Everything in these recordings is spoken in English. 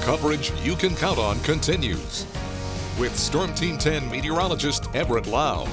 Coverage you can count on continues. With Storm Team 10 meteorologist Everett Lau.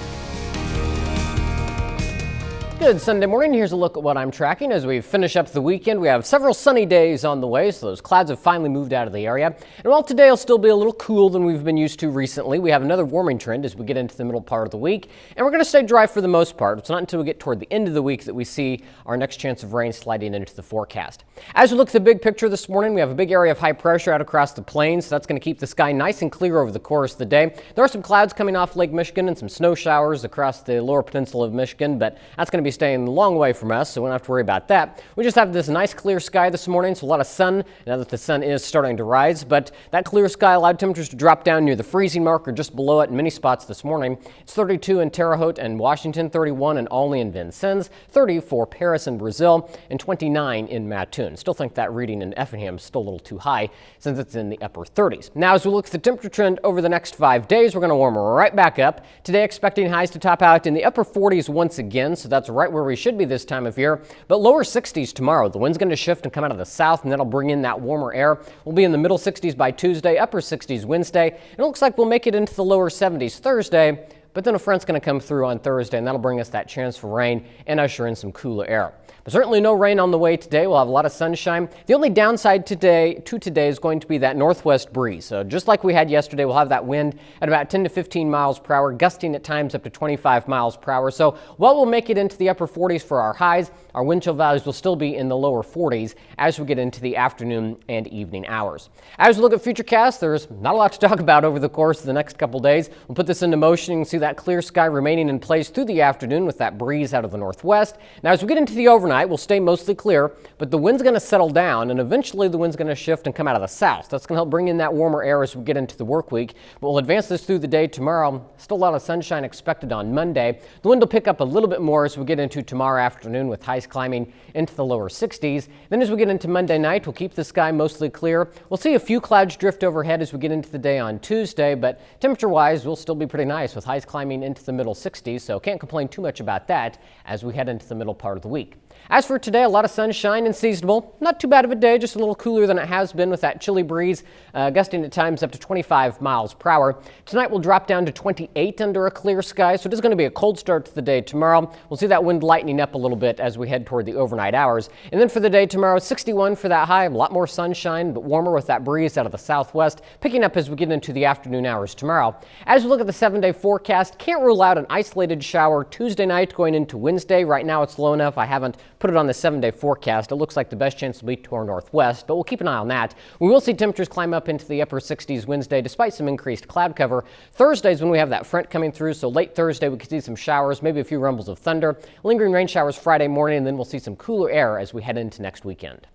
Good Sunday morning. Here's a look at what I'm tracking as we finish up the weekend. We have several sunny days on the way, so those clouds have finally moved out of the area. And while today will still be a little cooler than we've been used to recently, we have another warming trend as we get into the middle part of the week. And we're going to stay dry for the most part. It's not until we get toward the end of the week that we see our next chance of rain sliding into the forecast. As we look at the big picture this morning, we have a big area of high pressure out across the plains, so that's going to keep the sky nice and clear over the course of the day. There are some clouds coming off Lake Michigan and some snow showers across the lower peninsula of Michigan, but that's going to be staying a long way from us, so we don't have to worry about that. We just have this nice clear sky this morning, so a lot of sun now that the sun is starting to rise, but that clear sky allowed temperatures to drop down near the freezing mark or just below it in many spots this morning. It's 32 in Terre Haute and Washington, 31 in Olney and Vincennes, 30 for Paris and Brazil, and 29 in Mattoon. Still think that reading in Effingham is still a little too high since it's in the upper 30s. Now as we look at the temperature trend over the next 5 days, we're going to warm right back up. Today expecting highs to top out in the upper 40s once again, so that's right where we should be this time of year, but lower 60s tomorrow. The wind's going to shift and come out of the south, and that'll bring in that warmer air. We'll be in the middle 60s by Tuesday, upper 60s Wednesday, and it looks like we'll make it into the lower 70s Thursday, but then a front's going to come through on Thursday, and that'll bring us that chance for rain and usher in some cooler air. But certainly no rain on the way today. We'll have a lot of sunshine. The only downside today is going to be that northwest breeze. So just like we had yesterday, we'll have that wind at about 10 to 15 miles per hour, gusting at times up to 25 miles per hour. So while we'll make it into the upper 40s for our highs, our wind chill values will still be in the lower 40s as we get into the afternoon and evening hours. As we look at futurecast, there's not a lot to talk about over the course of the next couple days. We'll put this into motion. You can see that clear sky remaining in place through the afternoon with that breeze out of the northwest. Now as we get into the overnight, we'll stay mostly clear, but the wind's going to settle down, and eventually the wind's going to shift and come out of the south. That's going to help bring in that warmer air as we get into the work week. But we'll advance this through the day tomorrow. Still a lot of sunshine expected on Monday. The wind will pick up a little bit more as we get into tomorrow afternoon with highs climbing into the lower 60s. Then as we get into Monday night, we'll keep the sky mostly clear. We'll see a few clouds drift overhead as we get into the day on Tuesday, but temperature-wise, we'll still be pretty nice with highs climbing into the middle 60s, so can't complain too much about that as we head into the middle part of the week. As for today, a lot of sunshine and seasonable. Not too bad of a day, just a little cooler than it has been with that chilly breeze, gusting at times up to 25 miles per hour. Tonight will drop down to 28 under a clear sky, so it is going to be a cold start to the day tomorrow. We'll see that wind lightening up a little bit as we head toward the overnight hours. And then for the day tomorrow, 61 for that high, a lot more sunshine, but warmer with that breeze out of the southwest, picking up as we get into the afternoon hours tomorrow. As we look at the 7-day forecast, can't rule out an isolated shower Tuesday night going into Wednesday. Right now it's low enough. I haven't put it on the 7-day forecast. It looks like the best chance will be to our northwest, but we'll keep an eye on that. We will see temperatures climb up into the upper 60s Wednesday despite some increased cloud cover. Thursday's when we have that front coming through, so late Thursday we could see some showers, maybe a few rumbles of thunder. Lingering rain showers Friday morning, and then we'll see some cooler air as we head into next weekend.